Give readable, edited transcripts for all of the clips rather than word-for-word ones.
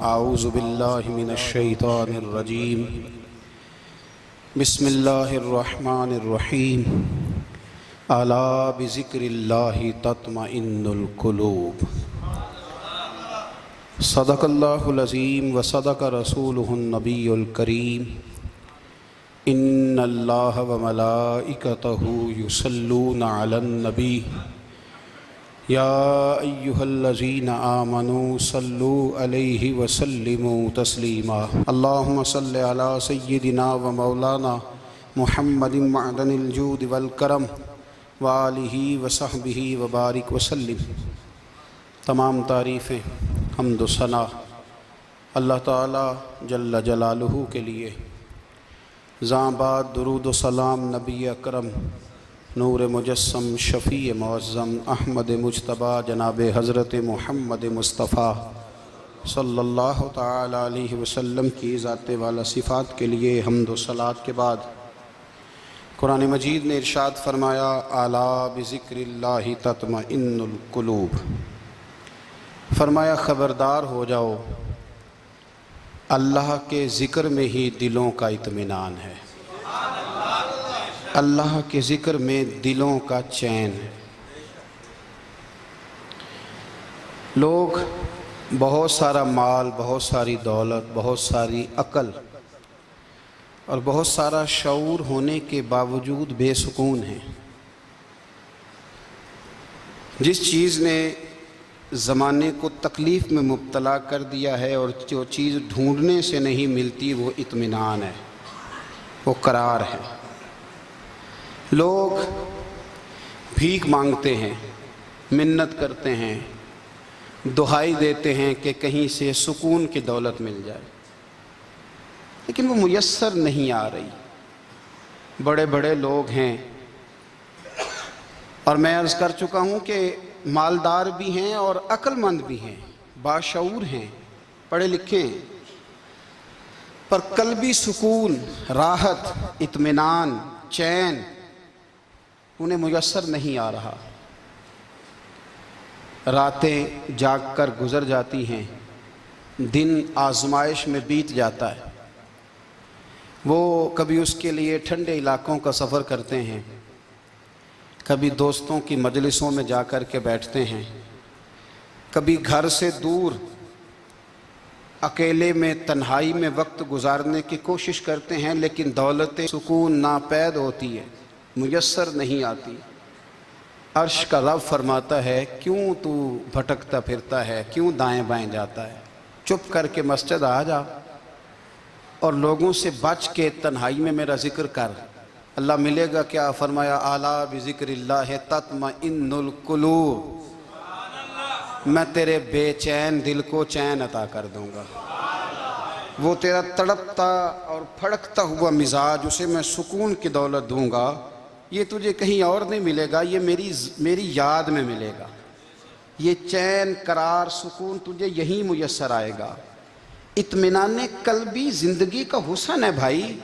اعوذ باللہ من الشیطان الرجیم بسم اللہ الرحمن الرحیم الا بذکر اللہ تطمئن القلوب صدق اللہ العظیم وصدق رسولہ النبی الکریم ان اللہ وملائکتہ یصلون علی النبی یا ایہا الذین آمنوا صلوا علیہ وسلموا تسلیما اللہم صل علی سیدنا و مولانا محمد معدن الجود والکرم وآلہ وصحبہ وبارک وسلم۔ تمام تعریفیں حمد و ثنا اللہ تعالی جل جلالہ کے لیے۔ زاں بعد درود و سلام نبی اکرم نور مجسم شفیع معظم احمد مجتبی جناب حضرت محمد مصطفیٰ صلی اللہ تعالی علیہ وسلم کی ذات والا صفات کے لیے حمد و صلات کے بعد قرآن مجید نے ارشاد فرمایا الا بذکر اللہ تطمئن القلوب، فرمایا خبردار ہو جاؤ اللہ کے ذکر میں ہی دلوں کا اطمینان ہے، اللہ کے ذکر میں دلوں کا چین ہے۔ لوگ بہت سارا مال، بہت ساری دولت، بہت ساری عقل اور بہت سارا شعور ہونے کے باوجود بے سکون ہیں۔ جس چیز نے زمانے کو تکلیف میں مبتلا کر دیا ہے اور جو چیز ڈھونڈنے سے نہیں ملتی وہ اطمینان ہے، وہ قرار ہے۔ لوگ بھیک مانگتے ہیں، منت کرتے ہیں، دہائی دیتے ہیں کہ کہیں سے سکون کی دولت مل جائے، لیکن وہ میسر نہیں آ رہی۔ بڑے بڑے لوگ ہیں اور میں عرض کر چکا ہوں کہ مالدار بھی ہیں اور عقل مند بھی ہیں، باشعور ہیں، پڑھے لکھے ہیں، پر قلبی سکون، راحت، اطمینان، چین انہیں میسر نہیں آ رہا۔ راتیں جاگ کر گزر جاتی ہیں، دن آزمائش میں بیت جاتا ہے۔ وہ کبھی اس کے لیے ٹھنڈے علاقوں کا سفر کرتے ہیں، کبھی دوستوں کی مجلسوں میں جا کر کے بیٹھتے ہیں، کبھی گھر سے دور اکیلے میں تنہائی میں وقت گزارنے کی کوشش کرتے ہیں، لیکن دولت سکون ناپید ہوتی ہے، میسر نہیں آتی۔ عرش کا رب فرماتا ہے کیوں تو بھٹکتا پھرتا ہے، کیوں دائیں بائیں جاتا ہے، چپ کر کے مسجد آ جا اور لوگوں سے بچ کے تنہائی میں میرا ذکر کر۔ اللہ ملے گا کیا؟ فرمایا اعلیٰ بذکر اللہ تطمئن القلوب، میں تیرے بے چین دل کو چین عطا کر دوں گا۔ وہ تیرا تڑپتا اور پھڑکتا ہوا مزاج، اسے میں سکون کی دولت دوں گا۔ یہ تجھے کہیں اور نہیں ملے گا، یہ میری یاد میں ملے گا۔ یہ چین، قرار، سکون تجھے یہیں میسر آئے گا۔ اطمینان قلبی زندگی کا حسن ہے بھائی،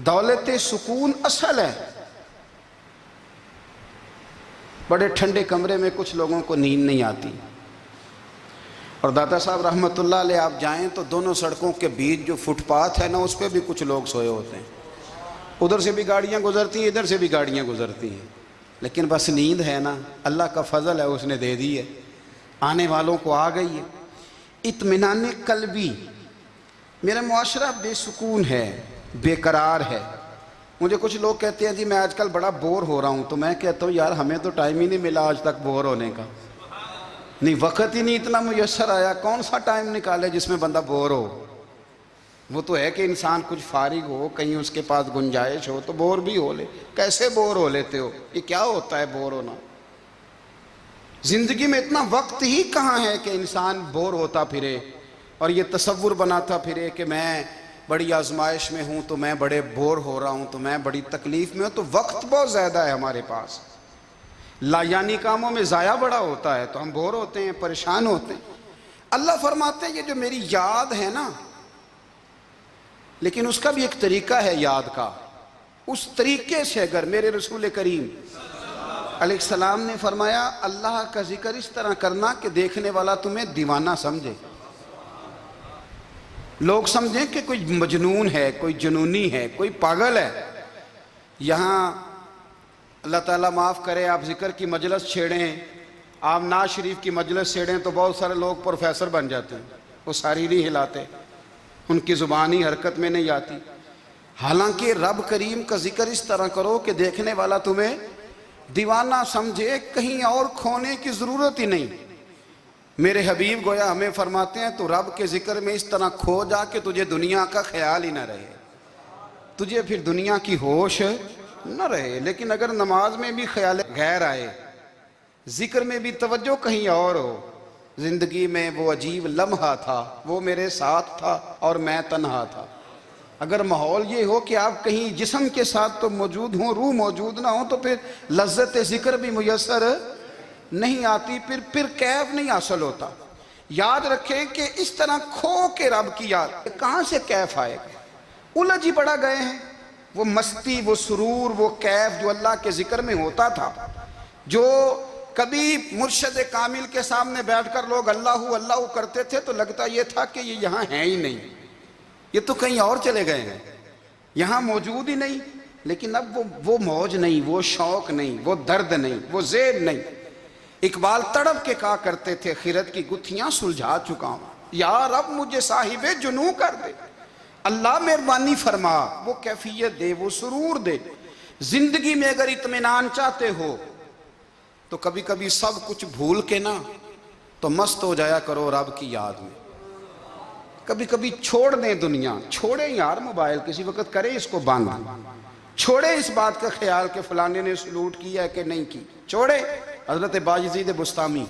دولت سکون اصل ہے۔ بڑے ٹھنڈے کمرے میں کچھ لوگوں کو نیند نہیں آتی، اور داتا صاحب رحمۃ اللہ علیہ آپ جائیں تو دونوں سڑکوں کے بیچ جو فٹ پاتھ ہے نا، اس پہ بھی کچھ لوگ سوئے ہوتے ہیں۔ ادھر سے بھی گاڑیاں گزرتی ہیں، ادھر سے بھی گاڑیاں گزرتی ہیں، لیکن بس نیند ہے نا، اللہ کا فضل ہے، اس نے دے دی ہے، آنے والوں کو آ گئی ہے۔ اطمینان قلبی، میرا معاشرہ بے سکون ہے، بے قرار ہے۔ مجھے کچھ لوگ کہتے ہیں جی میں آج کل بڑا بور ہو رہا ہوں، تو میں کہتا ہوں یار ہمیں تو ٹائم ہی نہیں ملا آج تک بور ہونے کا، نہیں وقت ہی نہیں اتنا میسر آیا، کون سا ٹائم نکالے جس میں بندہ بور ہو؟ وہ تو ہے کہ انسان کچھ فارغ ہو، کہیں اس کے پاس گنجائش ہو تو بور بھی ہو لے۔ کیسے بور ہو لیتے ہو؟ یہ کیا ہوتا ہے بور ہونا؟ زندگی میں اتنا وقت ہی کہاں ہے کہ انسان بور ہوتا پھرے اور یہ تصور بناتا پھرے کہ میں بڑی آزمائش میں ہوں، تو میں بڑے بور ہو رہا ہوں، تو میں بڑی تکلیف میں ہوں۔ تو وقت بہت زیادہ ہے ہمارے پاس، لایانی کاموں میں ضائع بڑا ہوتا ہے، تو ہم بور ہوتے ہیں، پریشان ہوتے ہیں۔ اللہ فرماتے ہیں یہ جو میری یاد ہے نا، لیکن اس کا بھی ایک طریقہ ہے یاد کا، اس طریقے سے اگر میرے رسول کریم علیہ السلام نے فرمایا اللہ کا ذکر اس طرح کرنا کہ دیکھنے والا تمہیں دیوانہ سمجھے۔ لوگ سمجھیں کہ کوئی مجنون ہے، کوئی جنونی ہے، کوئی پاگل ہے۔ یہاں اللہ تعالیٰ معاف کرے، آپ ذکر کی مجلس چھیڑیں، آپ نعت شریف کی مجلس چھیڑیں تو بہت سارے لوگ پروفیسر بن جاتے ہیں، وہ ساری نہیں ہلاتے، ان کی زبان ہی حرکت میں نہیں آتی۔ حالانکہ رب کریم کا ذکر اس طرح کرو کہ دیکھنے والا تمہیں دیوانہ سمجھے، کہیں اور کھونے کی ضرورت ہی نہیں۔ میرے حبیب گویا ہمیں فرماتے ہیں تو رب کے ذکر میں اس طرح کھو جا کہ تجھے دنیا کا خیال ہی نہ رہے، تجھے پھر دنیا کی ہوش نہ رہے۔ لیکن اگر نماز میں بھی خیال غیر آئے، ذکر میں بھی توجہ کہیں اور ہو، زندگی میں وہ عجیب لمحہ تھا، وہ میرے ساتھ تھا اور میں تنہا تھا، اگر ماحول یہ ہو کہ آپ کہیں جسم کے ساتھ تو موجود ہوں، روح موجود نہ ہو، تو پھر لذت ذکر بھی میسر نہیں آتی، پھر کیف نہیں حاصل ہوتا۔ یاد رکھیں کہ اس طرح کھو کے رب کی یاد کہاں سے کیف آئے گا؟ الجھ ہی پڑا گئے ہیں۔ وہ مستی، وہ سرور، وہ کیف جو اللہ کے ذکر میں ہوتا تھا، جو کبھی مرشد کامل کے سامنے بیٹھ کر لوگ اللہ اللہ کرتے تھے تو لگتا یہ تھا کہ یہ یہاں ہیں ہی نہیں، یہ تو کہیں اور چلے گئے ہیں، یہاں موجود ہی نہیں۔ لیکن اب وہ موج نہیں، وہ شوق نہیں، وہ درد نہیں، وہ زیب نہیں۔ اقبال تڑپ کے کہا کرتے تھے، خیرت کی گتھیاں سلجھا چکا ہوں، یا رب مجھے صاحب جنوں کر دے، اللہ مہربانی فرما، وہ کیفیت دے، وہ سرور دے۔ زندگی میں اگر اطمینان چاہتے ہو تو کبھی کبھی سب کچھ بھول کے نا تو مست ہو جایا کرو رب کی یاد میں۔ کبھی کبھی چھوڑ دیں دنیا، چھوڑیں یار موبائل، کسی وقت کریں اس کو بند، چھوڑیں اس بات کا خیال کہ فلانے نے سلوٹ کیا ہے کہ نہیں کی، چھوڑیں۔ حضرت باجزید بستامی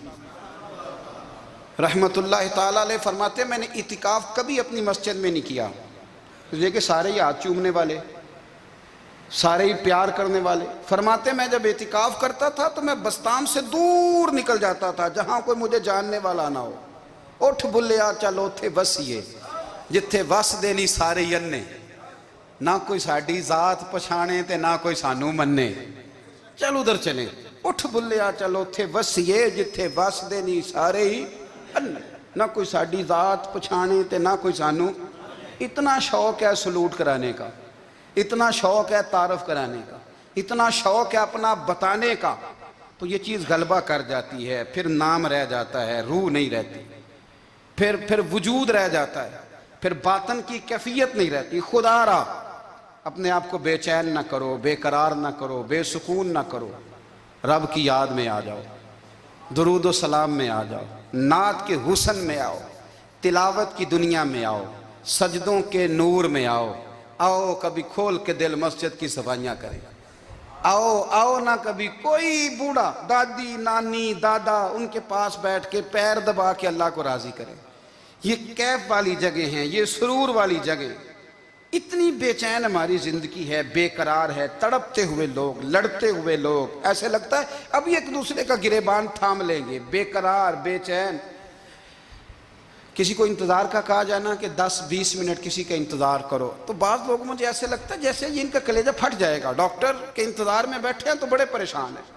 رحمت اللہ تعالیٰ علیہ فرماتے ہیں میں نے اعتکاف کبھی اپنی مسجد میں نہیں کیا، یہ کہ سارے ہی ہاتھ چومنے والے، سارے ہی پیار کرنے والے۔ فرماتے میں جب اعتکاف کرتا تھا تو میں بستام سے دور نکل جاتا تھا جہاں کوئی مجھے جاننے والا نہ ہو۔ اٹھ بلیا چل اوتھے وسیے جتھے وس دے نہیں سارے ینے، نہ کوئی ساڈی ذات پچھانے تے نہ کوئی سانو مننے، چل ادھر چلیں۔ اٹھ بلیا چل اوتھے وسیے جتھے وس دے نہیں سارے ہی انے، نہ کوئی ساڈی ذات پچھانے تے نہ کوئی سانو۔ اتنا شوق ہے سلوٹ کرانے کا، اتنا شوق ہے تعارف کرانے کا، اتنا شوق ہے اپنا بتانے کا، تو یہ چیز غلبہ کر جاتی ہے، پھر نام رہ جاتا ہے، روح نہیں رہتی، پھر وجود رہ جاتا ہے، پھر باطن کی کیفیت نہیں رہتی۔ خدا را اپنے آپ کو بے چین نہ کرو، بے قرار نہ کرو، بے سکون نہ کرو، رب کی یاد میں آ جاؤ، درود و سلام میں آ جاؤ، نعت کے حسن میں آؤ، تلاوت کی دنیا میں آؤ، سجدوں کے نور میں آؤ۔ آؤ کبھی کھول کے دل مسجد کی صفائیاں کریں، آؤ نہ کبھی کوئی بوڑھا، دادی، نانی، دادا، ان کے پاس بیٹھ کے پیر دبا کے اللہ کو راضی کریں۔ یہ کیف والی جگہ ہیں، یہ سرور والی جگہ۔ اتنی بے چین ہماری زندگی ہے، بے قرار ہے، تڑپتے ہوئے لوگ، لڑتے ہوئے لوگ، ایسے لگتا ہے ابھی ایک دوسرے کا گریبان تھام لیں گے، بے قرار، بے چین۔ کسی کو انتظار کا کہا جانا کہ 10-20 منٹ کسی کا انتظار کرو تو بعض لوگ مجھے ایسے لگتا ہے جیسے ان کا کلیجہ پھٹ جائے گا، ڈاکٹر کے انتظار میں بیٹھے ہیں تو بڑے پریشان ہیں۔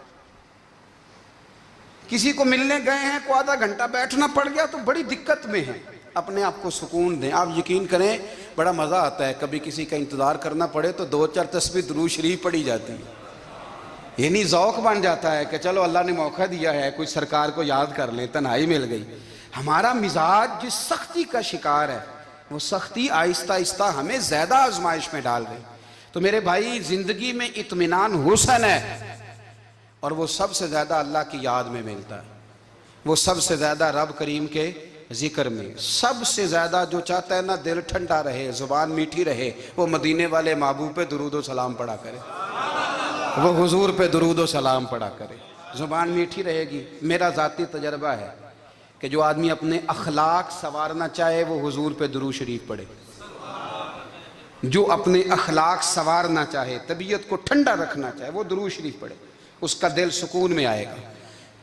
کسی کو ملنے گئے ہیں کو آدھا گھنٹہ بیٹھنا پڑ گیا تو بڑی دقت میں ہیں۔ اپنے آپ کو سکون دیں۔ آپ یقین کریں بڑا مزہ آتا ہے، کبھی کسی کا انتظار کرنا پڑے تو 2-4 تسبیح درود شریف پڑھی جاتی ہے، یعنی ذوق بن جاتا ہے کہ چلو اللہ نے موقع دیا ہے، کوئی سرکار کو یاد کر لیں، تنہائی مل گئی۔ ہمارا مزاج جس سختی کا شکار ہے، وہ سختی آہستہ آہستہ ہمیں زیادہ آزمائش میں ڈال گئی۔ تو میرے بھائی زندگی میں اطمینان حسن ہے، اور وہ سب سے زیادہ اللہ کی یاد میں ملتا ہے، وہ سب سے زیادہ رب کریم کے ذکر میں۔ سب سے زیادہ جو چاہتا ہے نا دل ٹھنڈا رہے، زبان میٹھی رہے، وہ مدینے والے محبوب پہ درود و سلام پڑھا کرے، وہ حضور پہ درود و سلام پڑھا کرے، زبان میٹھی رہے گی۔ میرا ذاتی تجربہ ہے کہ جو آدمی اپنے اخلاق سنوارنا چاہے وہ حضور پہ درود شریف پڑھے، جو اپنے اخلاق سنوارنا چاہے، طبیعت کو ٹھنڈا رکھنا چاہے، وہ درود شریف پڑھے، اس کا دل سکون میں آئے گا۔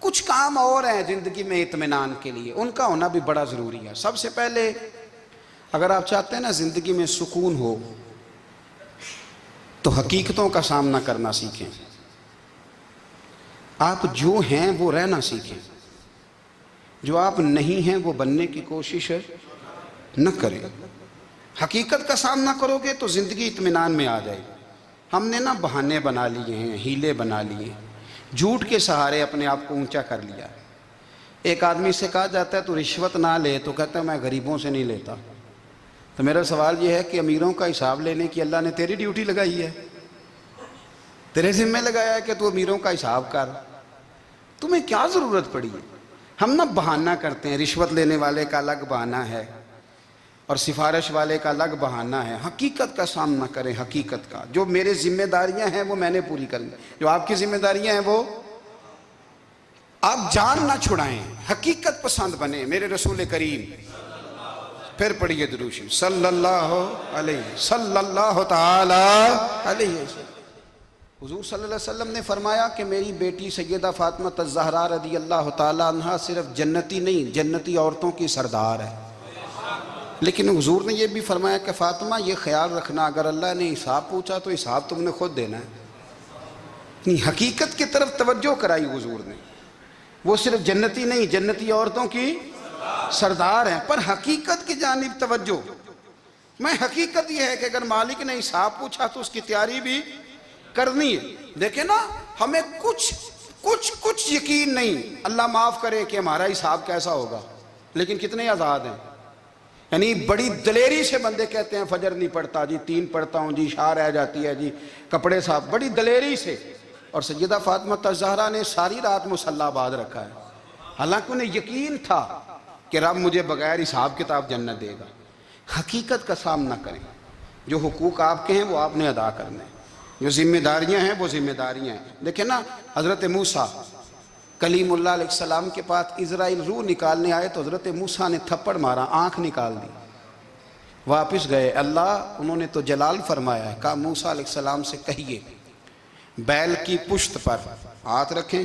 کچھ کام اور ہیں زندگی میں اطمینان کے لیے، ان کا ہونا بھی بڑا ضروری ہے۔ سب سے پہلے اگر آپ چاہتے ہیں نا زندگی میں سکون ہو تو حقیقتوں کا سامنا کرنا سیکھیں، آپ جو ہیں وہ رہنا سیکھیں، جو آپ نہیں ہیں وہ بننے کی کوشش نہ کریں۔ حقیقت کا سامنا کرو گے تو زندگی اطمینان میں آ جائے گی۔ ہم نے نا بہانے بنا لیے ہیں، ہیلے بنا لیے ہیں، جھوٹ کے سہارے اپنے آپ کو اونچا کر لیا۔ ایک آدمی سے کہا جاتا ہے تو رشوت نہ لے، تو کہتا ہے میں غریبوں سے نہیں لیتا۔ تو میرا سوال یہ ہے کہ امیروں کا حساب لینے کی اللہ نے تیری ڈیوٹی لگائی ہے، تیرے ذمہ لگایا ہے کہ تو امیروں کا حساب کر، تمہیں کیا ضرورت پڑی ہے؟ ہم نا بہانہ کرتے ہیں، رشوت لینے والے کا الگ بہانہ ہے اور سفارش والے کا الگ بہانہ ہے۔ حقیقت کا سامنا کریں، حقیقت کا۔ جو میرے ذمہ داریاں ہیں وہ میں نے پوری کرنی، جو آپ کی ذمہ داریاں ہیں وہ آپ جان نہ چھڑائیں، حقیقت پسند بنیں۔ میرے رسول کریم، پھر پڑھیے درود شریف صلی اللہ تعالی علیہ وسلم۔ حضور صلی اللہ علیہ وسلم نے فرمایا کہ میری بیٹی سیدہ فاطمہ الزہرا رضی اللہ تعالی عنہا صرف جنتی نہیں، جنتی عورتوں کی سردار ہے۔ لیکن حضور نے یہ بھی فرمایا کہ فاطمہ یہ خیال رکھنا اگر اللہ نے حساب پوچھا تو حساب تم نے خود دینا ہے۔ حقیقت کی طرف توجہ کرائی حضور نے، وہ صرف جنتی نہیں، جنتی عورتوں کی سردار ہیں، پر حقیقت کی جانب توجہ۔ میں حقیقت یہ ہے کہ اگر مالک نے حساب پوچھا تو اس کی تیاری بھی کرنی ہے۔ دیکھیں نا، ہمیں کچھ یقین نہیں، اللہ معاف کرے کہ ہمارا حساب کیسا ہوگا، لیکن کتنے آزاد ہیں۔ یعنی بڑی دلیری سے بندے کہتے ہیں فجر نہیں پڑھتا جی، 3 پڑھتا ہوں جی، شاہ رہ جاتی ہے جی، کپڑے صاف، بڑی دلیری سے۔ اور سیدہ فاطمہ الزہرا نے ساری رات مصلی آباد رکھا ہے، حالانکہ انہیں یقین تھا کہ رب مجھے بغیر حساب کتاب جنت دے گا۔ حقیقت کا سامنا کریں، جو حقوق آپ کے ہیں وہ آپ نے ادا کرنے ہیں، جو ذمہ داریاں ہیں وہ ذمہ داریاں ہیں۔ دیکھیں نا، حضرت موسیٰ کلیم اللہ علیہ السلام کے پاس اسرائیل روح نکالنے آئے تو حضرت موسیٰ نے تھپڑ مارا، آنکھ نکال دی، واپس گئے۔ اللہ انہوں نے تو جلال فرمایا ہے، کہا موسیٰ علیہ السلام سے کہیے بیل کی پشت پر ہاتھ رکھیں،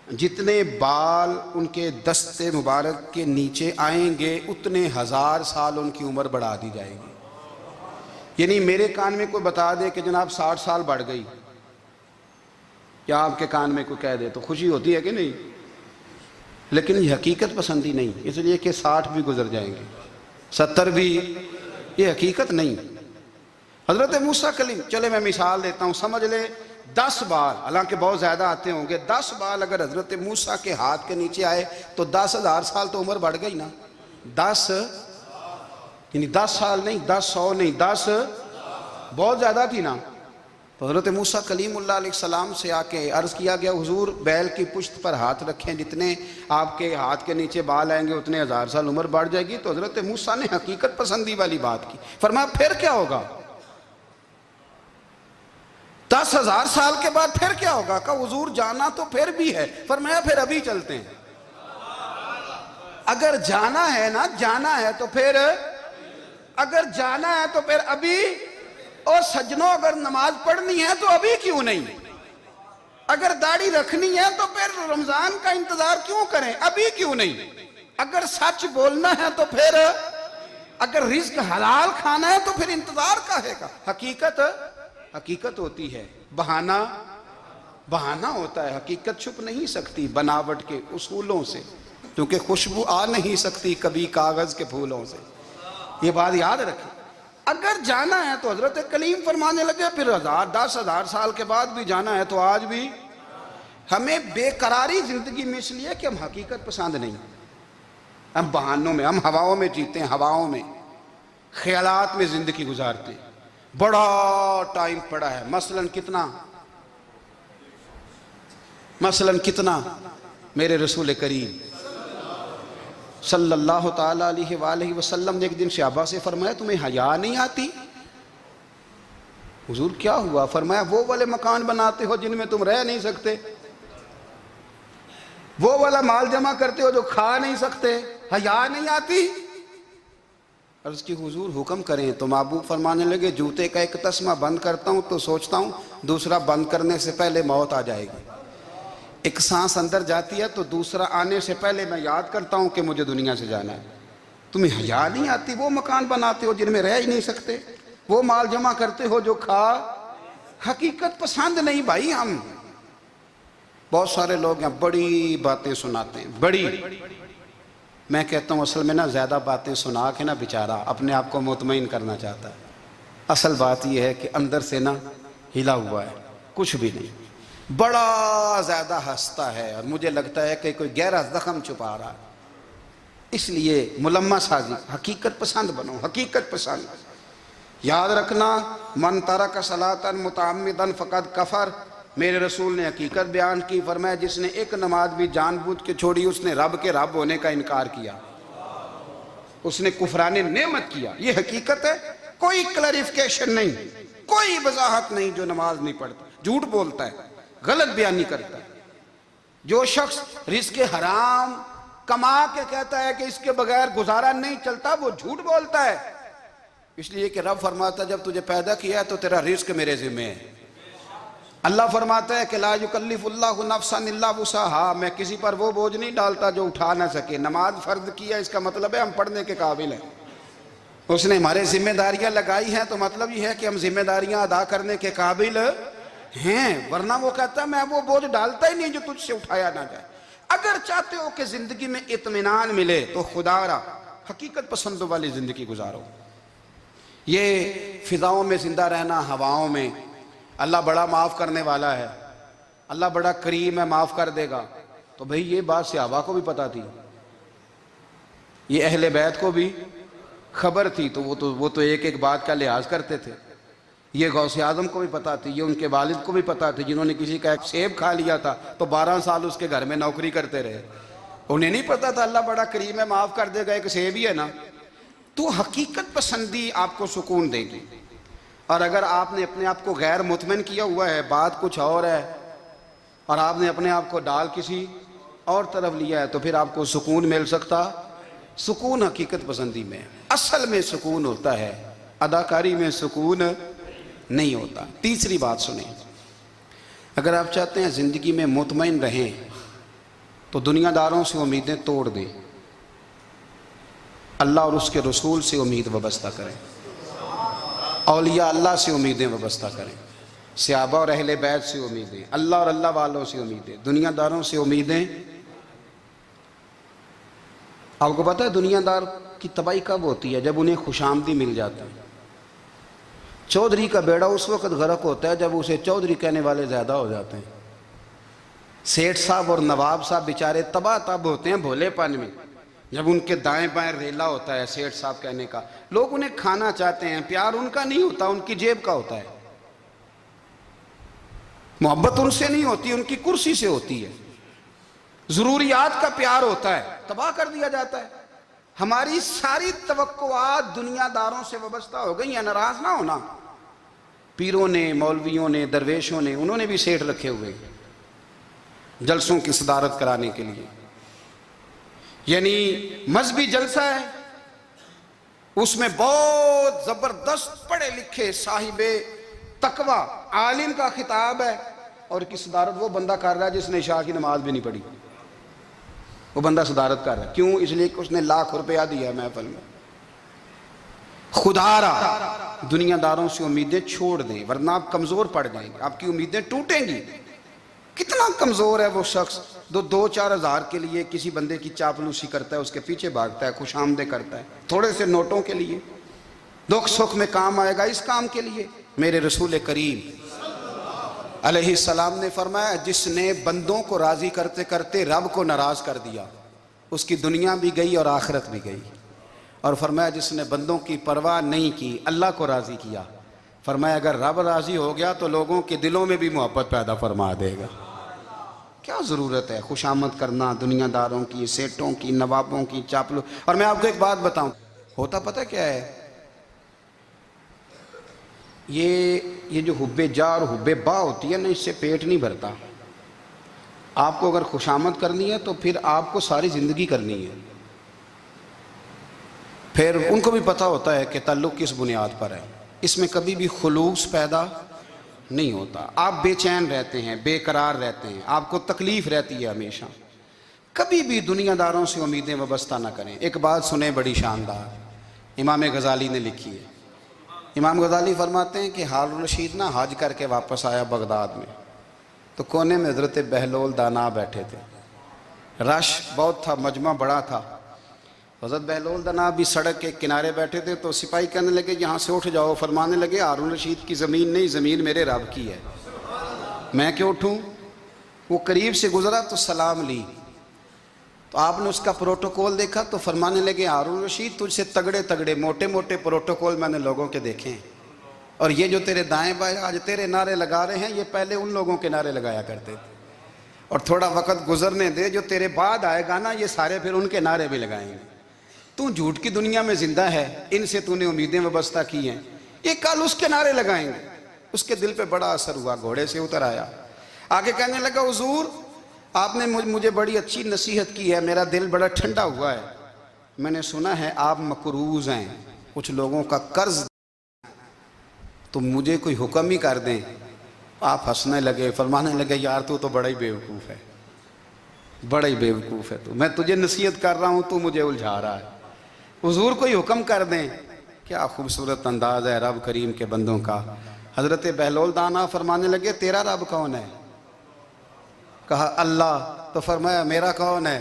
جتنے بال ان کے دست مبارک کے نیچے آئیں گے اتنے 1000 سال ان کی عمر بڑھا دی جائے گی۔ یعنی میرے کان میں کوئی بتا دے کہ جناب 60 سال بڑھ گئی، یا آپ کے کان میں کوئی کہہ دے تو خوشی ہوتی ہے کہ نہیں؟ لیکن یہ حقیقت پسندی نہیں، اس لیے کہ 60 بھی گزر جائیں گے، 70 بھی، یہ حقیقت نہیں۔ حضرت موسیٰ کلیم، چلے میں مثال دیتا ہوں، سمجھ لے 10 بال، حالانکہ بہت زیادہ آتے ہوں گے، 10 بال اگر حضرت موسیٰ کے ہاتھ کے نیچے آئے تو 10,000 سال تو عمر بڑھ گئی نا۔ 10 یعنی 10 سال نہیں، 10 100 نہیں، 10 بہت زیادہ تھی نا۔ تو حضرت موسیٰ کلیم اللہ علیہ السلام سے آ کے عرض کیا گیا، حضور بیل کی پشت پر ہاتھ رکھیں، جتنے آپ کے ہاتھ کے نیچے بال آئیں گے اتنے 1000 سال عمر بڑھ جائے گی۔ تو حضرت موسیٰ نے حقیقت پسندی والی بات کی، فرمایا پھر کیا ہوگا؟ 10,000 سال کے بعد پھر کیا ہوگا؟ کہا حضور جانا تو پھر بھی ہے، فرمایا پھر ابھی چلتے ہیں۔ اگر جانا ہے نا، جانا ہے تو پھر، اگر جانا ہے تو پھر ابھی۔ اور سجنوں، اگر نماز پڑھنی ہے تو ابھی کیوں نہیں؟ اگر داڑھی رکھنی ہے تو پھر رمضان کا انتظار کیوں کریں؟ ابھی کیوں نہیں؟ اگر سچ بولنا ہے تو پھر، اگر رزق حلال کھانا ہے تو پھر انتظار کا ہے گا۔ حقیقت ہوتی ہے، بہانہ ہوتا ہے، حقیقت چھپ نہیں سکتی بناوٹ کے اصولوں سے، کیونکہ خوشبو آ نہیں سکتی کبھی کاغذ کے پھولوں سے۔ یہ بات یاد رکھیں، اگر جانا ہے تو حضرت کلیم فرمانے لگے پھر 10,000 سال کے بعد بھی جانا ہے تو آج بھی۔ ہمیں بے قراری زندگی میں اس لیے کہ ہم حقیقت پسند نہیں، ہم بہانوں میں، ہم ہواؤں میں جیتے ہیں، ہواؤں میں، خیالات میں زندگی گزارتے ہیں۔ بڑا ٹائم پڑا ہے، مثلاً کتنا میرے رسول کریم صلی اللہ تعالیٰ علیہ وآلہ وسلم نے ایک دن صحابہ سے فرمایا تمہیں حیا نہیں آتی؟ حضور کیا ہوا؟ فرمایا وہ والے مکان بناتے ہو جن میں تم رہ نہیں سکتے، وہ والا مال جمع کرتے ہو جو کھا نہیں سکتے، حیا نہیں آتی؟ عرض کی حضور حکم کریں تو محبوب فرمانے لگے جوتے کا ایک تسمہ بند کرتا ہوں تو سوچتا ہوں دوسرا بند کرنے سے پہلے موت آ جائے گی، ایک سانس اندر جاتی ہے تو دوسرا آنے سے پہلے میں یاد کرتا ہوں کہ مجھے دنیا سے جانا ہے۔ تمہیں حیا نہیں آتی؟ وہ مکان بناتے ہو جن میں رہ ہی نہیں سکتے، وہ مال جمع کرتے ہو جو کھا۔ حقیقت پسند نہیں بھائی ہم۔ بہت سارے لوگ ہیں بڑی باتیں سناتے ہیں، بڑی میں کہتا ہوں اصل میں نا زیادہ باتیں سنا کے نا بیچارہ اپنے آپ کو مطمئن کرنا چاہتا ہے، اصل بات یہ ہے کہ اندر سے نا ہلا ہوا ہے، کچھ بھی نہیں، بڑا زیادہ ہنستا ہے اور مجھے لگتا ہے کہ کوئی گہرا زخم چھپا رہا ہے۔ اس لیے ملمہ سازی، حقیقت پسند بنو، حقیقت پسند۔ یاد رکھنا، من ترک صلاۃ متعمدا فقد کفر، میرے رسول نے حقیقت بیان کی، فرمایا جس نے ایک نماز بھی جان بوجھ کے چھوڑی اس نے رب کے رب ہونے کا انکار کیا، اس نے کفران نعمت کیا۔ یہ حقیقت ہے، کوئی کلیریفیکیشن نہیں، کوئی وضاحت نہیں۔ جو نماز نہیں پڑھتا، جھوٹ بولتا ہے، غلط بیانی کرتا ہے، جو شخص رزق حرام کما کے کہتا ہے کہ اس کے بغیر گزارا نہیں چلتا، وہ جھوٹ بولتا ہے۔ اس لیے کہ رب فرماتا ہے جب تجھے پیدا کیا ہے تو تیرا رزق میرے ذمہ ہے۔ اللہ فرماتا ہے کہ لا یکلف اللہ نفسا الا وسعہا، میں کسی پر وہ بوجھ نہیں ڈالتا جو اٹھا نہ سکے۔ نماز فرض کیا، اس کا مطلب ہے ہم پڑھنے کے قابل ہیں، اس نے ہمارے ذمہ داریاں لگائی ہیں، تو مطلب یہ ہے کہ ہم ذمہ داریاں ادا کرنے کے قابل ہیں، ورنہ وہ کہتا ہے میں وہ بوجھ ڈالتا ہی نہیں جو تجھ سے اٹھایا نہ جائے۔ اگر چاہتے ہو کہ زندگی میں اطمینان ملے تو خدا را حقیقت پسندوں والی زندگی گزارو۔ یہ فضاؤں میں زندہ رہنا، ہواؤں میں، اللہ بڑا معاف کرنے والا ہے، اللہ بڑا کریم ہے، معاف کر دے گا، تو بھئی یہ بات صحابہ کو بھی پتا تھی، یہ اہل بیت کو بھی خبر تھی، تو وہ تو ایک ایک بات کا لحاظ کرتے تھے۔ یہ غوث اعظم کو بھی پتا تھی، یہ ان کے والد کو بھی پتا تھی، جنہوں نے کسی کا ایک سیب کھا لیا تھا تو 12 سال اس کے گھر میں نوکری کرتے رہے، انہیں نہیں پتا تھا اللہ بڑا کریم ہے، معاف کر دے گا، ایک سیب ہی ہے نا۔ تو حقیقت پسندی آپ کو سکون دے گی، اور اگر آپ نے اپنے آپ کو غیر مطمئن کیا ہوا ہے، بات کچھ اور ہے، اور آپ نے اپنے آپ کو ڈال کسی اور طرف لیا ہے، تو پھر آپ کو سکون مل سکتا؟ سکون حقیقت پسندی میں، اصل میں سکون ہوتا ہے، اداکاری میں سکون نہیں ہوتا۔ تیسری بات سنیں، اگر آپ چاہتے ہیں زندگی میں مطمئن رہیں تو دنیا داروں سے امیدیں توڑ دیں، اللہ اور اس کے رسول سے امید وابستہ کریں، اولیاء اللہ سے امیدیں وابستہ کریں، صحابہ اور اہل بیت سے امیدیں، اللہ اور اللہ والوں سے امیدیں، دنیا داروں سے امیدیں۔ آپ کو پتہ ہے دنیا دار کی تباہی کب ہوتی ہے؟ جب انہیں خوش آمدی مل جاتی ہے۔ چودھری کا بیڑا اس وقت غرق ہوتا ہے جب اسے چودھری کہنے والے زیادہ ہو جاتے ہیں۔ سیٹھ صاحب اور نواب صاحب بیچارے تباہ تب ہوتے ہیں بھولے پن میں، جب ان کے دائیں بائیں ریلا ہوتا ہے سیٹھ صاحب کہنے کا، لوگ انہیں کھانا چاہتے ہیں، پیار ان کا نہیں ہوتا، ان کی جیب کا ہوتا ہے، محبت ان سے نہیں ہوتی، ان کی کرسی سے ہوتی ہے، ضروریات کا پیار ہوتا ہے، تباہ کر دیا جاتا ہے۔ ہماری ساری توقعات دنیا داروں سے وابستہ ہو گئی ہیں، ناراض نہ ہونا۔ پیروں نے، مولویوں نے، درویشوں نے، انہوں نے بھی سیٹھ رکھے ہوئے جلسوں کی صدارت کرانے کے لیے، یعنی مذہبی جلسہ ہے، اس میں بہت زبردست پڑھے لکھے صاحب تقوی عالم کا خطاب ہے، اور کی صدارت وہ بندہ کر رہا ہے جس نے عشاء کی نماز بھی نہیں پڑھی، وہ بندہ صدارت کر رہا ہے۔ کیوں؟ اس لیے کہ اس نے لاکھ روپیہ دیا محفل میں۔ خدا را دنیا داروں سے امیدیں چھوڑ دیں، ورنہ آپ کمزور پڑ جائیں گے، آپ کی امیدیں ٹوٹیں گی۔ کتنا کمزور ہے وہ شخص جو 2-4 ہزار کے لیے کسی بندے کی چاپلوسی کرتا ہے، اس کے پیچھے بھاگتا ہے، خوش آمدیں کرتا ہے، تھوڑے سے نوٹوں کے لیے، دکھ سکھ میں کام آئے گا اس کام کے لیے۔ میرے رسول کریم علیہ السلام نے فرمایا جس نے بندوں کو راضی کرتے کرتے رب کو ناراض کر دیا، اس کی دنیا بھی گئی اور آخرت بھی گئی، اور فرمایا جس نے بندوں کی پرواہ نہیں کی، اللہ کو راضی کیا، فرمایا اگر رب راضی ہو گیا تو لوگوں کے دلوں میں بھی محبت پیدا فرما دے گا۔ کیا ضرورت ہے خوش آمد کرنا دنیا داروں کی، سیٹوں کی، نوابوں کی، چاپلو۔ اور میں آپ کو ایک بات بتاؤں، ہوتا پتہ کیا ہے؟ یہ جو حب جا اور حب با ہوتی ہے نا، اس سے پیٹ نہیں بھرتا۔ آپ کو اگر خوش آمد کرنی ہے تو پھر آپ کو ساری زندگی کرنی ہے۔ پھر ان کو بھی پتہ ہوتا ہے کہ تعلق کس بنیاد پر ہے، اس میں کبھی بھی خلوص پیدا نہیں ہوتا۔ آپ بے چین رہتے ہیں، بے قرار رہتے ہیں، آپ کو تکلیف رہتی ہے ہمیشہ۔ کبھی بھی دنیا داروں سے امیدیں وابستہ نہ کریں۔ ایک بات سنیں بڑی شاندار، امام غزالی نے لکھی ہے۔ امام غزالی فرماتے ہیں کہ ہارون رشید نا حج کر کے واپس آیا بغداد میں، تو کونے میں حضرت بہلول دانا بیٹھے تھے، رش بہت تھا، مجمع بڑا تھا، حضرت بہلول دنا بھی سڑک کے کنارے بیٹھے تھے تو سپاہی کہنے لگے یہاں سے اٹھ جاؤ، فرمانے لگے ہارون رشید کی زمین نہیں، زمین میرے رب کی ہے، میں کیوں اٹھوں؟ وہ قریب سے گزرا تو سلام لی، تو آپ نے اس کا پروٹوکول دیکھا تو فرمانے لگے ہارون رشید تجھ سے تگڑے تگڑے موٹے موٹے پروٹوکول میں نے لوگوں کے دیکھے ہیں، اور یہ جو تیرے دائیں بائیں آج تیرے نعرے لگا رہے ہیں یہ پہلے ان لوگوں کے نعرے لگایا کرتے تھے، اور تھوڑا وقت گزرنے دے، جو تیرے بعد آئے گا نا یہ سارے پھر ان کے نعرے بھی لگائیں گے۔ تو جھوٹ کی دنیا میں زندہ ہے، ان سے تو نے امیدیں وابستہ کی ہیں، یہ کل اس کے نعرے لگائیں گے۔ اس کے دل پہ بڑا اثر ہوا، گھوڑے سے اتر آیا، آگے کہنے لگا حضور آپ نے مجھے بڑی اچھی نصیحت کی ہے، میرا دل بڑا ٹھنڈا ہوا ہے، میں نے سنا ہے آپ مقروض ہیں، کچھ لوگوں کا قرض، تو مجھے کوئی حکم ہی کر دیں۔ آپ ہنسنے لگے، فرمانے لگے یار تو بڑا ہی بیوقوف ہے، بڑا ہی بیوقوف ہے تو، میں تجھے نصیحت کر رہا ہوں تو مجھے الجھا رہا ہے، حضور کوئی حکم کر دیں۔ کیا خوبصورت انداز ہے رب کریم کے بندوں کا۔ حضرت بہلول دانا فرمانے لگے تیرا رب کون ہے؟ کہا اللہ، تو فرمایا میرا کون ہے؟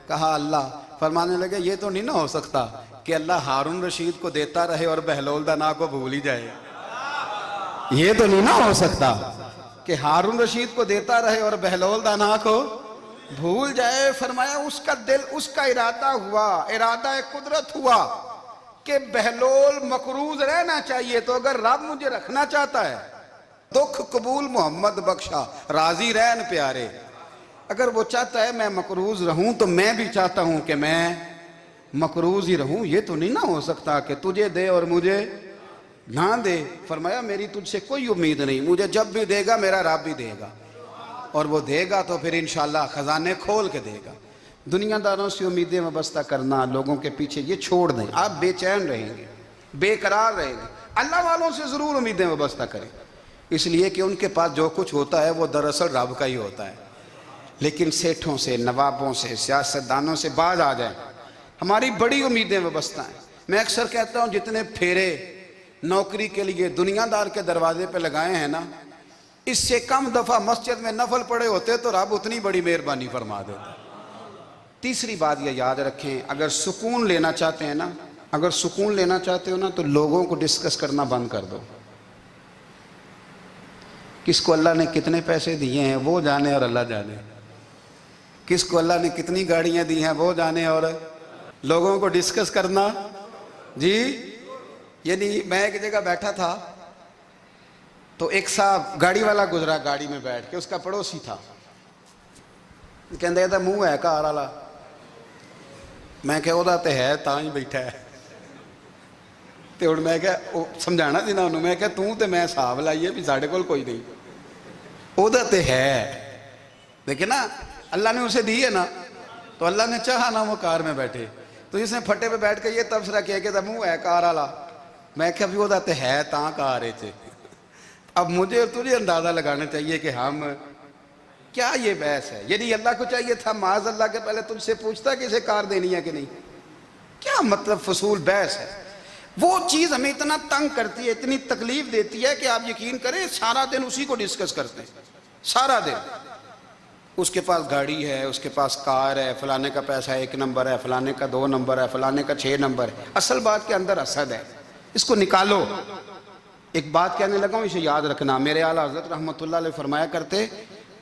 کہا اللہ۔ فرمانے لگے یہ تو نہیں نہ ہو سکتا کہ اللہ ہارون رشید کو دیتا رہے اور بہلول دانا کو بھول ہی جائے، یہ تو نہیں نہ ہو سکتا کہ ہارون رشید کو دیتا رہے اور بہلول دانا کو بھول جائے۔ فرمایا اس کا دل، اس کا ارادہ ہوا، ارادہ قدرت ہوا کہ بہلول مقروض رہنا چاہیے، تو اگر رب مجھے رکھنا چاہتا ہے، دکھ قبول محمد بخشا راضی رہن پیارے، اگر وہ چاہتا ہے میں مقروض رہوں تو میں بھی چاہتا ہوں کہ میں مقروض ہی رہوں، یہ تو نہیں نہ ہو سکتا کہ تجھے دے اور مجھے نہ دے۔ فرمایا میری تجھ سے کوئی امید نہیں، مجھے جب بھی دے گا میرا رب بھی دے گا، اور وہ دے گا تو پھر انشاءاللہ خزانے کھول کے دے گا۔ دنیا داروں سے امیدیں وابستہ کرنا، لوگوں کے پیچھے، یہ چھوڑ دیں، آپ بے چین رہیں گے، بے قرار رہیں گے۔ اللہ والوں سے ضرور امیدیں وابستہ کریں، اس لیے کہ ان کے پاس جو کچھ ہوتا ہے وہ دراصل رب کا ہی ہوتا ہے، لیکن سیٹھوں سے، نوابوں سے، سیاستدانوں سے باز آ جائیں، ہماری بڑی امیدیں وابستہ ہیں۔ میں اکثر کہتا ہوں جتنے پھیرے نوکری کے لیے دنیا دار کے دروازے پہ لگائے ہیں نا، اس سے کم دفعہ مسجد میں نفل پڑے ہوتے تو رب اتنی بڑی مہربانی فرما دیتا۔ تیسری بات یہ یاد رکھیں، اگر سکون لینا چاہتے ہیں نا، اگر سکون لینا چاہتے ہو نا تو لوگوں کو ڈسکس کرنا بند کر دو۔ کس کو اللہ نے کتنے پیسے دیے ہیں وہ جانے اور اللہ جانے، کس کو اللہ نے کتنی گاڑیاں دی ہیں وہ جانے، اور لوگوں کو ڈسکس کرنا جی۔ یعنی میں ایک جگہ بیٹھا تھا تو ایک صاحب گاڑی والا گزرا، گاڑی میں بیٹھ کے، اس کا پڑوسی تھا، کہندے تھا منہ ہے کار والا، میں کہ وہ تے ہے تاں ہی بیٹھا ہے، تے ہن میں کہ سمجھانا سی نا انہوں، میں کہ توں تے میں حساب لائیے بھی ساڈے کول کوئی نہیں، وہ تے ہے، لیکن نا اللہ نے اسے دی ہے نا، تو اللہ نے چاہا نا وہ کار میں بیٹھے، تو جس نے پھٹے پہ بیٹھ کے یہ تبصرہ کیا کہ منہ ہے کار والا، میں کہ ابھی وہ تے ہے تاں کار ہے۔ اب مجھے اور تجھے اندازہ لگانا چاہیے کہ ہم کیا یہ بحث ہے، یعنی اللہ کو چاہیے تھا معاذ اللہ کے پہلے تم سے پوچھتا کہ اسے کار دینی ہے کہ نہیں، کیا مطلب فضول بحث ہے۔ وہ چیز ہمیں اتنا تنگ کرتی ہے، اتنی تکلیف دیتی ہے کہ آپ یقین کریں سارا دن اسی کو ڈسکس کرتے ہیں، سارا دن۔ اس کے پاس گاڑی ہے، اس کے پاس کار ہے، فلانے کا پیسہ 1 نمبر ہے، فلانے کا 2 نمبر ہے، فلانے کا 6 نمبر ہے، اصل بات کے اندر حسد ہے، اس کو نکالو۔ ایک بات کہنے لگا ہوں، اسے یاد رکھنا، میرے اعلیٰ حضرت رحمۃ اللہ علیہ فرمایا کرتے،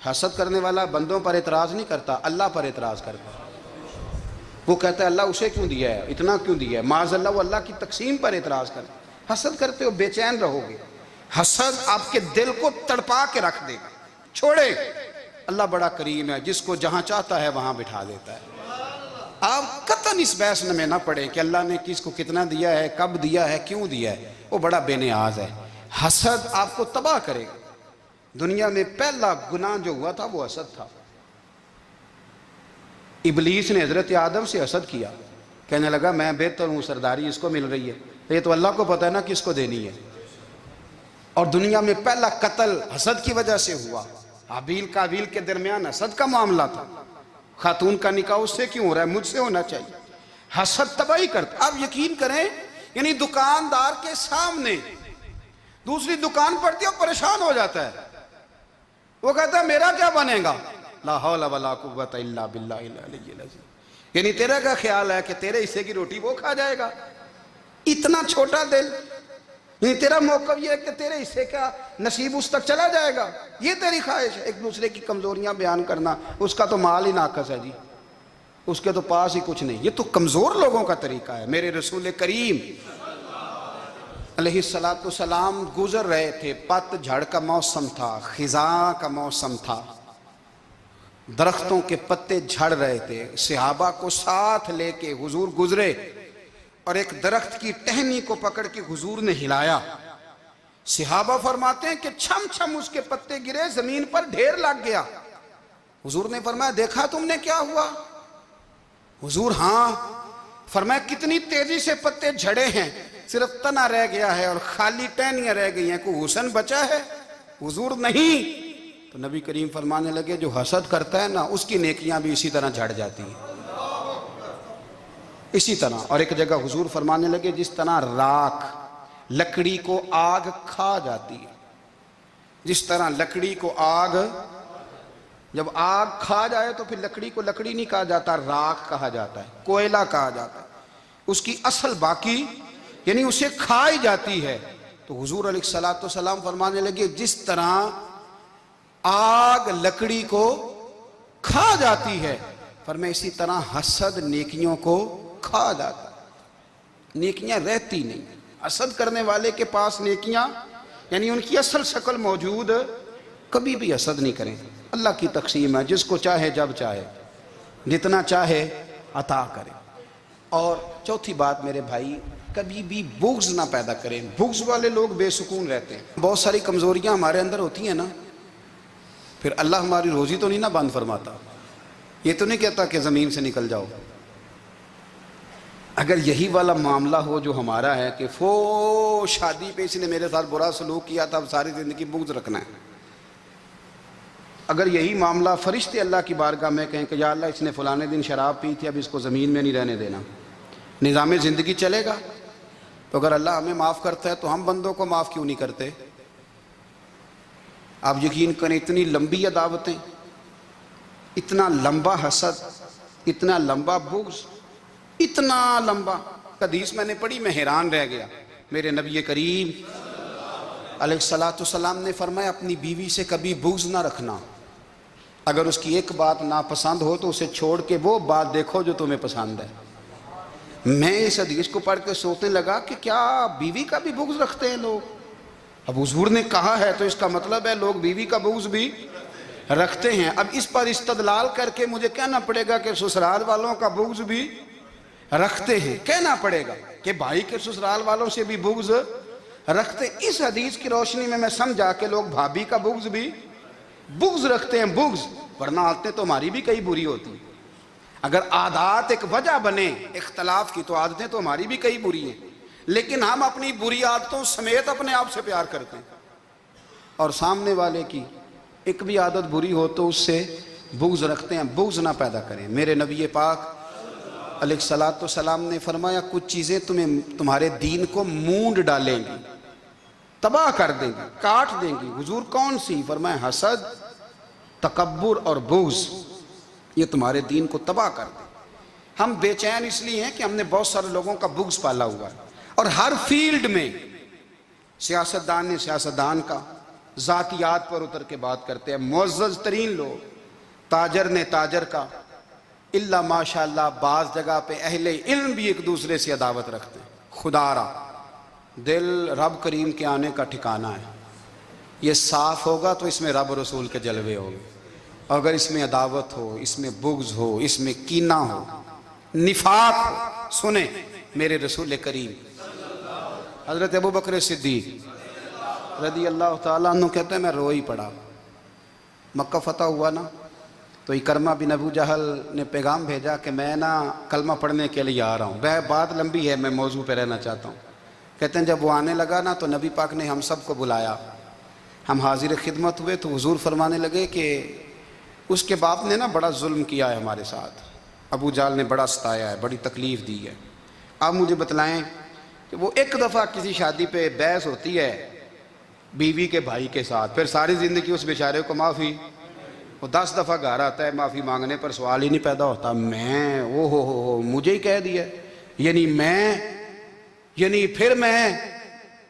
حسد کرنے والا بندوں پر اعتراض نہیں کرتا، اللہ پر اعتراض کرتا ہے۔ وہ کہتا ہے اللہ اسے کیوں دیا ہے، اتنا کیوں دیا ہے، معاذ اللہ وہ اللہ کی تقسیم پر اعتراض کرتا ہے۔ حسد کرتے ہو بے چین رہو گے، حسد آپ کے دل کو تڑپا کے رکھ دے گا، چھوڑے۔ اللہ بڑا کریم ہے، جس کو جہاں چاہتا ہے وہاں بٹھا دیتا ہے۔ آپ قطعاً اس بحث میں نہ پڑے کہ اللہ نے کس کو کتنا دیا ہے، کب دیا ہے، کیوں دیا ہے، وہ بڑا بے نیاز ہے۔ حسد آپ کو تباہ کرے گا۔ دنیا میں پہلا گناہ جو ہوا تھا وہ حسد تھا۔ ابلیس نے حضرت آدم سے حسد کیا، کہنے لگا میں بہتر ہوں، سرداری اس کو مل رہی ہے، یہ تو اللہ کو پتہ ہے نا کس کو دینی ہے۔ اور دنیا میں پہلا قتل حسد کی وجہ سے ہوا، حابیل قابیل کے درمیان حسد کا معاملہ تھا، خاتون کا نکاح اس سے کیوں ہو رہا ہے، مجھ سے ہونا چاہیے۔ حسد تباہی کرتا۔ آپ یقین کریں، یعنی دکاندار کے سامنے دوسری دکان پڑتی ہے اور پریشان ہو جاتا ہے، وہ کہتا ہے میرا کیا بنے گا، لا حول ولا قوت الا باللہ العلی العظیم۔ یعنی تیرا کیا خیال ہے کہ تیرے حصے کی روٹی وہ کھا جائے گا؟ اتنا چھوٹا دل. یعنی تیرا موقف یہ ہے کہ تیرے حصے کا نصیب اس تک چلا جائے گا، یہ تیری خواہش ہے. ایک دوسرے کی کمزوریاں بیان کرنا، اس کا تو مال ہی ناقص ہے جی، اس کے تو پاس ہی کچھ نہیں. یہ تو کمزور لوگوں کا طریقہ ہے. میرے رسول کریم علیہ السلام گزر رہے تھے، پت جھڑ کا موسم تھا، خزاں کا موسم تھا، درختوں کے پتے جھڑ رہے تھے. صحابہ کو ساتھ لے کے حضور گزرے اور ایک درخت کی ٹہنی کو پکڑ کے حضور نے ہلایا. صحابہ فرماتے ہیں کہ چھم چھم اس کے پتے گرے، زمین پر ڈھیر لگ گیا. حضور نے فرمایا دیکھا تم نے کیا ہوا؟ حضور ہاں. فرمایا کتنی تیزی سے پتے جھڑے ہیں، صرف تنا رہ گیا ہے اور خالی ٹہنیاں رہ گئی ہیں، کوئی حسن بچا ہے؟ حضور نہیں. تو نبی کریم فرمانے لگے جو حسد کرتا ہے نا، اس کی نیکیاں بھی اسی طرح جھڑ جاتی ہیں، اسی طرح. اور ایک جگہ حضور فرمانے لگے جس طرح راکھ لکڑی کو آگ کھا جاتی ہے، جس طرح لکڑی کو آگ، جب آگ کھا جائے تو پھر لکڑی کو لکڑی نہیں کہا جاتا، راکھ کہا جاتا ہے، کوئلہ کہا جاتا ہے. اس کی اصل باقی یعنی اسے کھائی جاتی ہے. تو حضور علیہ السلام فرمانے لگے جس طرح آگ لکڑی کو کھا جاتی ہے، فرمایا اسی طرح حسد نیکیوں کو کھا جاتا ہے، نیکیاں رہتی نہیں. حسد کرنے والے کے پاس نیکیاں یعنی ان کی اصل شکل موجود، کبھی بھی حسد نہیں کریں. اللہ کی تقسیم ہے، جس کو چاہے جب چاہے جتنا چاہے عطا کرے. اور چوتھی بات میرے بھائی، کبھی بھی بغض نہ پیدا کریں. بغض والے لوگ بے سکون رہتے ہیں. بہت ساری کمزوریاں ہمارے اندر ہوتی ہیں نا، پھر اللہ ہماری روزی تو نہیں نہ بند فرماتا. یہ تو نہیں کہتا کہ زمین سے نکل جاؤ. اگر یہی والا معاملہ ہو جو ہمارا ہے کہ شادی پہ اس نے میرے ساتھ برا سلوک کیا تھا، اب ساری زندگی بغض رکھنا ہے. اگر یہی معاملہ فرشتے اللہ کی بارگاہ میں کہیں کہ یا اللہ اس نے فلانے دن شراب پی تھی، اب اس کو زمین میں نہیں رہنے دینا، نظام زندگی چلے گا. تو اگر اللہ ہمیں معاف کرتا ہے تو ہم بندوں کو معاف کیوں نہیں کرتے؟ آپ یقین کریں اتنی لمبی عداوتیں، اتنا لمبا حسد، اتنا لمبا بغض، اتنا لمبا. حدیث میں نے پڑھی، میں حیران رہ گیا. میرے نبی کریم علیہ السلام نے فرمایا اپنی بیوی سے کبھی بغض نہ رکھنا. اگر اس کی ایک بات ناپسند ہو تو اسے چھوڑ کے وہ بات دیکھو جو تمہیں پسند ہے. میں اس حدیث کو پڑھ کے سوچنے لگا کہ کیا بیوی کا بھی بغض رکھتے ہیں لوگ؟ اب حضور نے کہا ہے تو اس کا مطلب ہے لوگ بیوی کا بغض بھی رکھتے ہیں. اب اس پر استدلال کر کے مجھے کہنا پڑے گا کہ سسرال والوں کا بغض بھی رکھتے ہیں. کہنا پڑے گا کہ بھائی کے سسرال والوں سے بھی بغض رکھتے. اس حدیث کی روشنی میں سمجھا کہ لوگ بھابھی کا بغض بھی بغض رکھتے ہیں. بغض، ورنہ عادتیں تو ہماری بھی کئی بری ہوتی ہیں. اگر عادات ایک وجہ بنے اختلاف کی تو عادتیں تو ہماری بھی کئی بری ہیں، لیکن ہم اپنی بری عادتوں سمیت اپنے آپ سے پیار کرتے ہیں، اور سامنے والے کی ایک بھی عادت بری ہو تو اس سے بغض رکھتے ہیں. بغض نہ پیدا کریں. میرے نبی پاک علیہ السلام نے فرمایا کچھ چیزیں تمہارے دین کو مونڈ ڈالیں گی، تباہ کر دیں گی، کاٹ دیں گی. حضور کون سی؟ فرمایا حسد، تکبر اور بغض، یہ تمہارے دین کو تباہ کر دیں. ہم بے چین اس لیے ہیں کہ ہم نے بہت سارے لوگوں کا بغض پالا ہوا ہے، اور ہر فیلڈ میں سیاستدان نے سیاستدان کا، ذاتیات پر اتر کے بات کرتے ہیں، معزز ترین لوگ، تاجر نے تاجر کا، اللہ ماشاءاللہ بعض جگہ پہ اہل علم بھی ایک دوسرے سے عداوت رکھتے ہیں. خدا را دل رب کریم کے آنے کا ٹھکانہ ہے. یہ صاف ہوگا تو اس میں رب رسول کے جلوے ہوں گے. اگر اس میں عداوت ہو، اس میں بغض ہو، اس میں کینہ ہو، نفاق ہو، سنیں میرے رسول کریم حضرت ابوبکر صدیق رضی اللہ تعالیٰ عنہ کہتے ہیں میں رو ہی پڑا. مکہ فتح ہوا نا تو اکرمہ بن ابو جہل نے پیغام بھیجا کہ میں نا کلمہ پڑھنے کے لیے آ رہا ہوں. بات لمبی ہے، میں موضوع پہ رہنا چاہتا ہوں. کہتے ہیں جب وہ آنے لگا نا تو نبی پاک نے ہم سب کو بلایا، ہم حاضر خدمت ہوئے. تو حضور فرمانے لگے کہ اس کے باپ نے نا بڑا ظلم کیا ہے ہمارے ساتھ، ابو جہل نے بڑا ستایا ہے، بڑی تکلیف دی ہے. آپ مجھے بتلائیں کہ وہ ایک دفعہ کسی شادی پہ بحث ہوتی ہے بیوی کے بھائی کے ساتھ، پھر ساری زندگی اس بیچارے کو معافی وہ 10 دفعہ گھر آتا ہے معافی مانگنے پر سوال ہی نہیں پیدا ہوتا میں او ہو مجھے ہی کہہ دیا یعنی پھر میں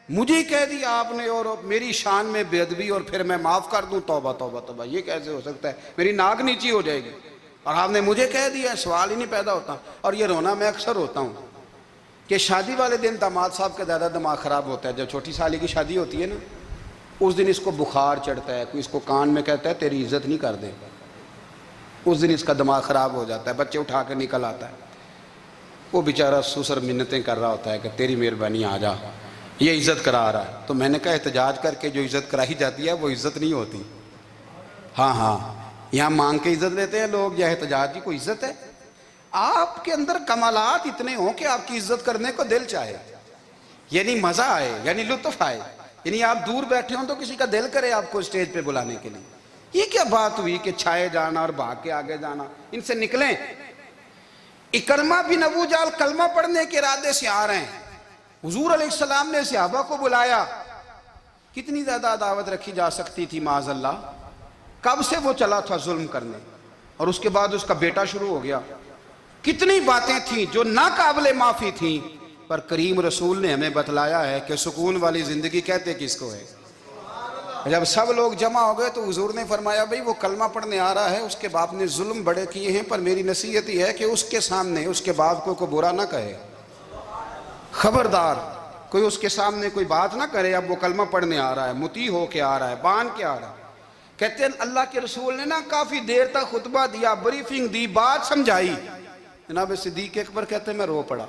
مجھے ہی کہہ دیا آپ نے اور میری شان میں بے ادبی اور پھر میں معاف کر دوں توبہ توبہ توبہ یہ کیسے ہو سکتا ہے میری ناک نیچی ہو جائے گی اور آپ نے مجھے کہہ دیا سوال ہی نہیں پیدا ہوتا اور یہ رونا میں اکثر ہوتا ہوں کہ شادی والے دن داماد صاحب کا زیادہ دماغ خراب ہوتا ہے جب چھوٹی سالی کی شادی ہوتی ہے نا اس دن اس کو بخار چڑھتا ہے کوئی اس کو کان میں کہتا ہے تیری عزت نہیں کر دے اس دن اس کا دماغ خراب ہو جاتا ہے بچے اٹھا کے نکل آتا ہے وہ بیچارہ سسر منتیں کر رہا ہوتا ہے کہ تیری مہربانی آ جا یہ عزت کرا رہا ہے تو میں نے کہا احتجاج کر کے جو عزت کرائی جاتی ہے وہ عزت نہیں ہوتی ہاں یہاں مانگ کے عزت لیتے ہیں لوگ یا احتجاج کی کوئی عزت ہے آپ کے اندر کمالات اتنے ہوں کہ آپ کی عزت کرنے کو دل چاہے یعنی مزہ آئے یعنی لطف آئے یعنی آپ دور بیٹھے ہوں تو کسی کا دل کرے آپ کو اسٹیج پہ بلانے کے لیے یہ کیا بات ہوئی کہ چھائے جانا اور بھاگ کے آگے جانا ان سے نکلیں اکرمہ بن ابو جہل کلمہ پڑھنے کے ارادے سے آ رہے ہیں حضور علیہ السلام نے صحابہ کو بلایا کتنی زیادہ عداوت رکھی جا سکتی تھی معاذ اللہ کب سے وہ چلا تھا ظلم کرنے اور اس کے بعد اس کا بیٹا شروع ہو گیا کتنی باتیں تھیں جو ناقابل معافی تھیں پر کریم رسول نے ہمیں بتلایا ہے کہ سکون والی زندگی کہتے کس کو ہے جب سب لوگ جمع ہو گئے تو حضور نے فرمایا بھئی وہ کلمہ پڑھنے آ رہا ہے اس کے باپ نے ظلم بڑے کیے ہیں پر میری نصیحت یہ ہے کہ اس کے سامنے اس کے باپ کو کوئی برا نہ کہے خبردار کوئی اس کے سامنے کوئی بات نہ کرے اب وہ کلمہ پڑھنے آ رہا ہے مطیع ہو کے آ رہا ہے بان کے آ رہا ہے کہتے ہیں اللہ کے رسول نے نا کافی دیر تک خطبہ دیا بریفنگ دی بات سمجھائی جناب صدیق اکبر کہتے ہیں میں رو پڑا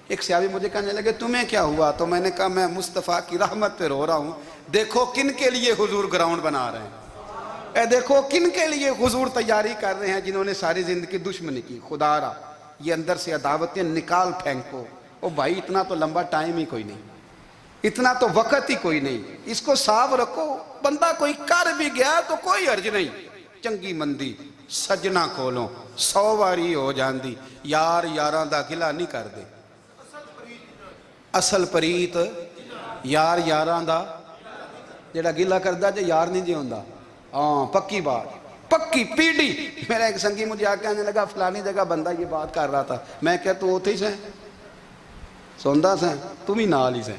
ایک صحابی مجھے کہنے لگے تمہیں کیا ہوا تو میں نے کہا میں مصطفیٰ کی رحمت پہ رو رہا ہوں دیکھو کن کے لیے حضور گراؤنڈ بنا رہے ہیں اے دیکھو کن کے لیے حضور تیاری کر رہے ہیں جنہوں نے ساری زندگی دشمنی کی خدا را یہ اندر سے عداوتیں نکال پھینکو او بھائی اتنا تو لمبا ٹائم ہی کوئی نہیں اتنا تو وقت ہی کوئی نہیں اس کو صاف رکھو بندہ کوئی کر بھی گیا تو کوئی عرض نہیں چنگی مندی سجنا کھولو 100 واری ہو جاندی یار یاراں دا گلا نہیں کر دے اصل پریت یار یاراں دا جڑا گلا کردا جے یار نہیں جی ہوندا ہاں پکی بات پکی پیڑی میرا ایک سنگی مجھے آ کے آنے لگا فلانی جگہ بندہ یہ بات کر رہا تھا میں کہ تو اوتھے ہی سے سوندا سے تم ہی نال ہی سے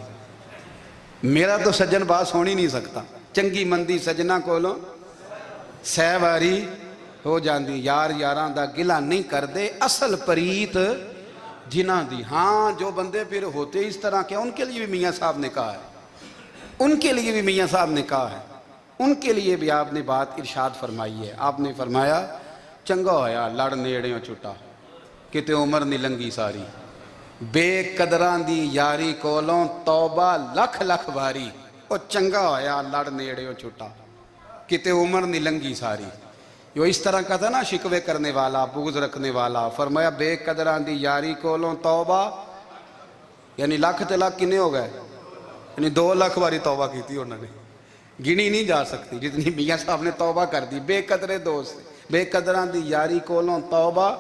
میرا تو سجن باس ہونی نہیں سکتا چنگی مندی سجنا کولوں 100 واری ہو جاندی یار یاراں دا گلا نہیں کر دے اصل پریت جنہ دی ہاں جو بندے پھر ہوتے اس طرح کے ان کے لیے بھی میاں صاحب نے کہا ہے ان کے لیے بھی میاں صاحب نے کہا ہے ان کے لیے بھی آپ نے بات ارشاد فرمائی ہے آپ نے فرمایا چنگا ہویا لڑ نیڑیوں چھٹا کتے عمر نہیں لنگی ساری بے قدران دی یاری کولوں توبہ لکھ لکھ باری او چنگا ہویا لڑ نیڑیوں چھٹا کتے عمر نہیں لنگی ساری جو اس طرح کا تھا نا شکوے کرنے والا بغض رکھنے والا فرمایا بے قدران دی یاری کولوں توبہ یعنی لاکھ تے لاکھ کنے ہو گئے یعنی 2 لاکھ باری توبہ کی تھی انہوں نے گنی نہیں جا سکتی جتنی میاں صاحب نے توبہ کر دی بے قدرے دوست بے قدران دی یاری کولوں توبہ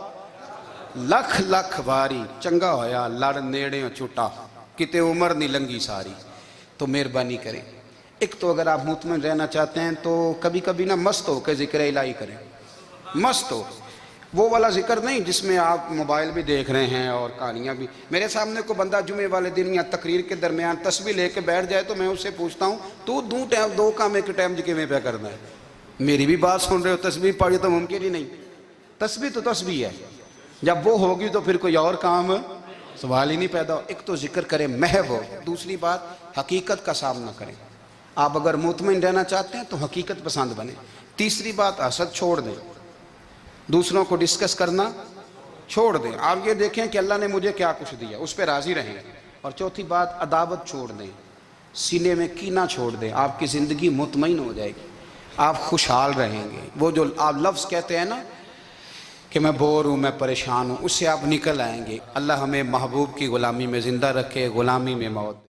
لکھ لکھ باری چنگا ہویا لڑ نیڑیوں چھٹا کتے عمر نہیں لنگی ساری تو مہربانی کریں ایک تو اگر آپ مطمئن رہنا چاہتے ہیں تو کبھی کبھی نا مست ہو کے ذکر الہی کریں مست ہو وہ والا ذکر نہیں جس میں آپ موبائل بھی دیکھ رہے ہیں اور کہانیاں بھی میرے سامنے کو بندہ جمعے والے دن یا تقریر کے درمیان تسبیح لے کے بیٹھ جائے تو میں اس سے پوچھتا ہوں تو 2 کام ایک ٹائم جکے میں پہ کرنا ہے میری بھی بات سن رہے ہو تسبیح پڑھی تو ممکن ہی نہیں تسبیح تو تسبیح ہے جب وہ ہوگی تو پھر کوئی اور کام سوال ہی نہیں پیدا ہو ایک تو ذکر کریں محو ہو دوسری بات حقیقت کا سامنا کریں آپ اگر مطمئن رہنا چاہتے ہیں تو حقیقت پسند بنیں تیسری بات حسد چھوڑ دیں دوسروں کو ڈسکس کرنا چھوڑ دیں آپ یہ دیکھیں کہ اللہ نے مجھے کیا کچھ دیا اس پہ راضی رہیں اور چوتھی بات عداوت چھوڑ دیں سینے میں کینہ چھوڑ دیں آپ کی زندگی مطمئن ہو جائے گی آپ خوشحال رہیں گے وہ جو آپ لفظ کہتے ہیں نا کہ میں بور ہوں میں پریشان ہوں اس سے آپ نکل آئیں گے اللہ ہمیں محبوب کی غلامی میں زندہ رکھے غلامی میں موت